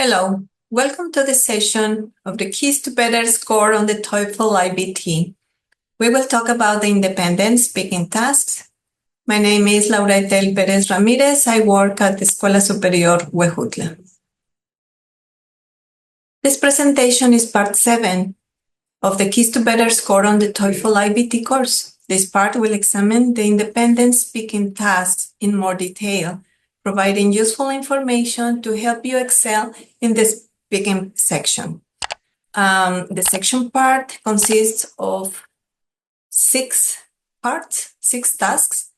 Hello, welcome to the session of the keys to better score on the TOEFL IBT. We will talk about the independent speaking tasks. My name is Ethel Pérez Ramírez. I work at the Escuela Superior Huejutla. This presentation is part 7 of the keys to better score on the TOEFL IBT course. This part will examine the independent speaking tasks in more detail, providing useful information to help you excel in the speaking section. The section part consists of 6 parts, 6 tasks.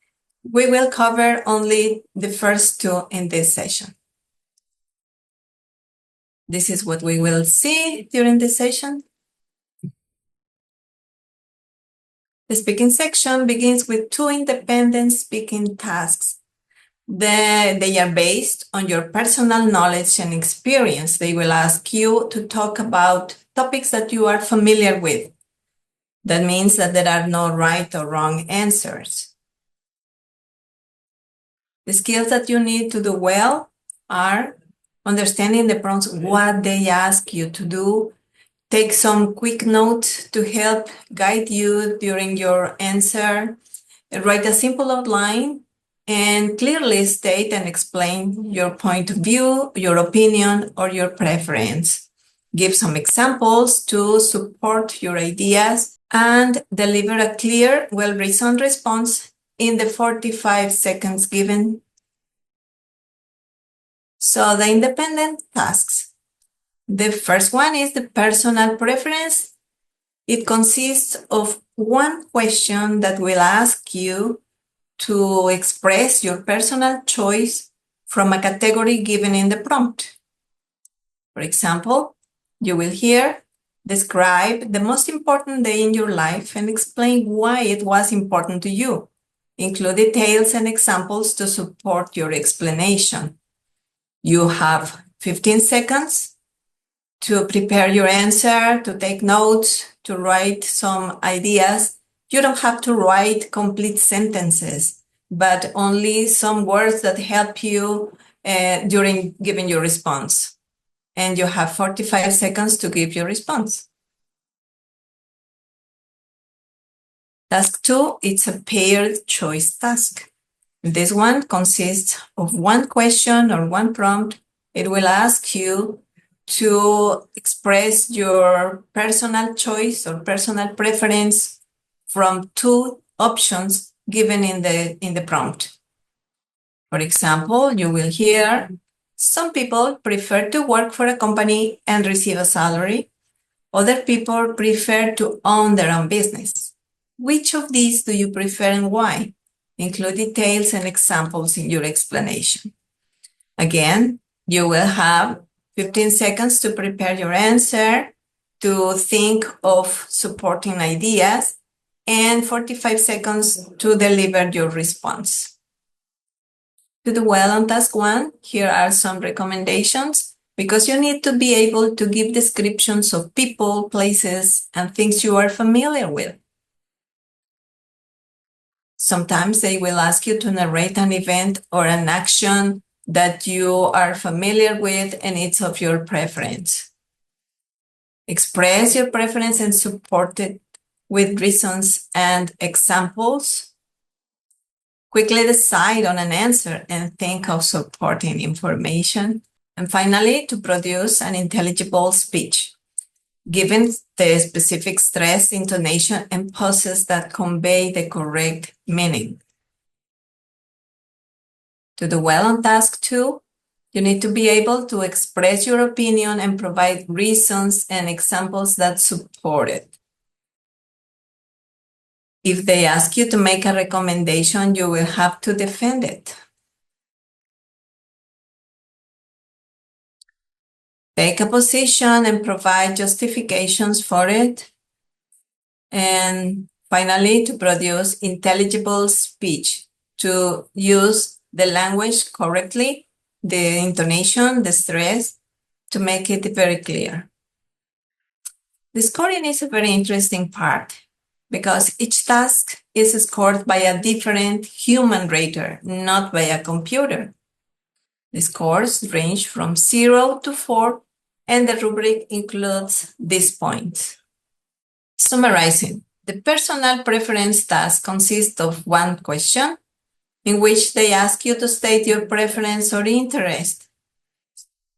We will cover only the first 2 in this session. This is what we will see during this session. The speaking section begins with 2 independent speaking tasks. They are based on your personal knowledge and experience. They will ask you to talk about topics that you are familiar with. That means that there are no right or wrong answers. The skills that you need to do well are understanding the prompts, what they ask you to do. Take some quick notes to help guide you during your answer. Write a simple outline and clearly state and explain your point of view, your opinion, or your preference. Give some examples to support your ideas and deliver a clear, well-reasoned response in the 45 seconds given. So the independent tasks. The first one is the personal preference. It consists of one question that will ask you to express your personal choice from a category given in the prompt. For example, you will hear, describe the most important day in your life and explain why it was important to you. Include details and examples to support your explanation. You have 15 seconds to prepare your answer, to take notes, to write some ideas. You don't have to write complete sentences, but only some words that help you during giving your response. And you have 45 seconds to give your response. Task 2, it's a paired choice task. This one consists of one question or one prompt. It will ask you to express your personal choice or personal preference from 2 options given in the prompt. For example, you will hear, some people prefer to work for a company and receive a salary. Other people prefer to own their own business. Which of these do you prefer and why? Include details and examples in your explanation. Again, you will have 15 seconds to prepare your answer, to think of supporting ideas, and 45 seconds to deliver your response. To do well on task 1, here are some recommendations, because you need to be able to give descriptions of people, places, and things you are familiar with. Sometimes they will ask you to narrate an event or an action that you are familiar with and it's of your preference. Express your preference and support it with reasons and examples. Quickly decide on an answer and think of supporting information. And finally, to produce an intelligible speech, given the specific stress, intonation, and pauses that convey the correct meaning. To do well on task 2, you need to be able to express your opinion and provide reasons and examples that support it. If they ask you to make a recommendation, you will have to defend it. Take a position and provide justifications for it. And finally, to produce intelligible speech, to use the language correctly, the intonation, the stress, to make it very clear. The scoring is a very interesting part because each task is scored by a different human rater, not by a computer. The scores range from 0 to 4, and the rubric includes these points. Summarizing, the personal preference task consists of one question in which they ask you to state your preference or interest,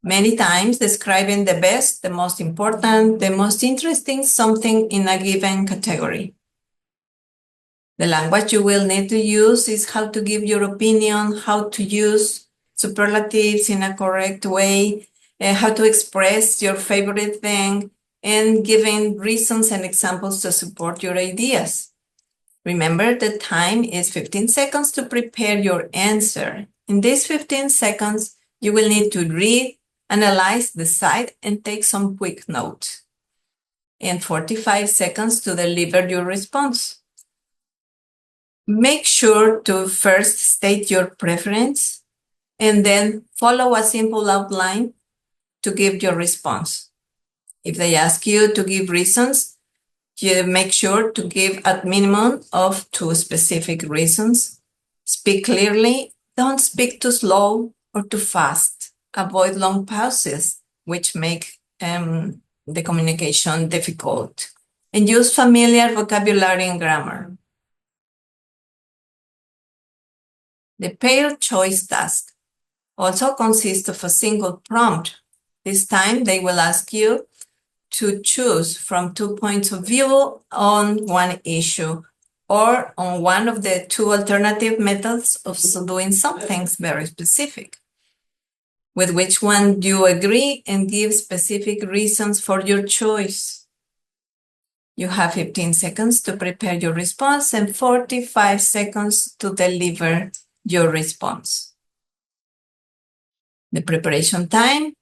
many times describing the best, the most important, the most interesting something in a given category. The language you will need to use is how to give your opinion, how to use superlatives in a correct way, how to express your favorite thing, and giving reasons and examples to support your ideas. Remember, the time is 15 seconds to prepare your answer. In these 15 seconds, you will need to read, analyze, decide, and take some quick notes. And 45 seconds to deliver your response. Make sure to first state your preference and then follow a simple outline to give your response. If they ask you to give reasons, you make sure to give at minimum of 2 specific reasons. Speak clearly, don't speak too slow or too fast. Avoid long pauses, which make the communication difficult. And use familiar vocabulary and grammar. The paired choice task also consists of a single prompt. This time they will ask you to choose from 2 points of view on one issue or on one of the 2 alternative methods of doing something very specific. With which one do you agree, and give specific reasons for your choice. You have 15 seconds to prepare your response and 45 seconds to deliver your response. The preparation time,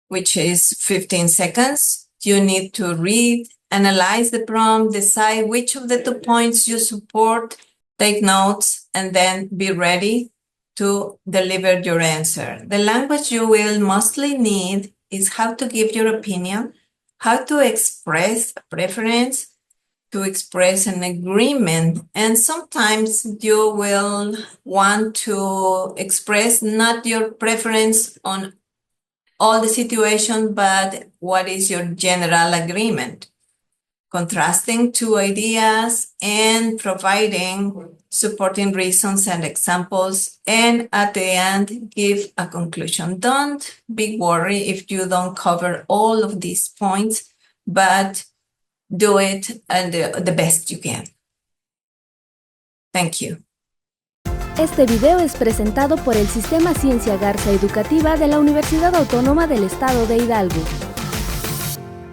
which is 15 seconds, you need to read, analyze the prompt, decide which of the 2 points you support, take notes, and then be ready to deliver your answer. The language you will mostly need is how to give your opinion, how to express a preference, to express an agreement, and sometimes you will want to express not your preference on all the situation, but what is your general agreement. Contrasting 2 ideas and providing supporting reasons and examples, and at the end, give a conclusion. Don't be worried if you don't cover all of these points, but do it the best you can. Thank you. Este video es presentado por el Sistema Ciencia Garza Educativa de la Universidad Autónoma del Estado de Hidalgo.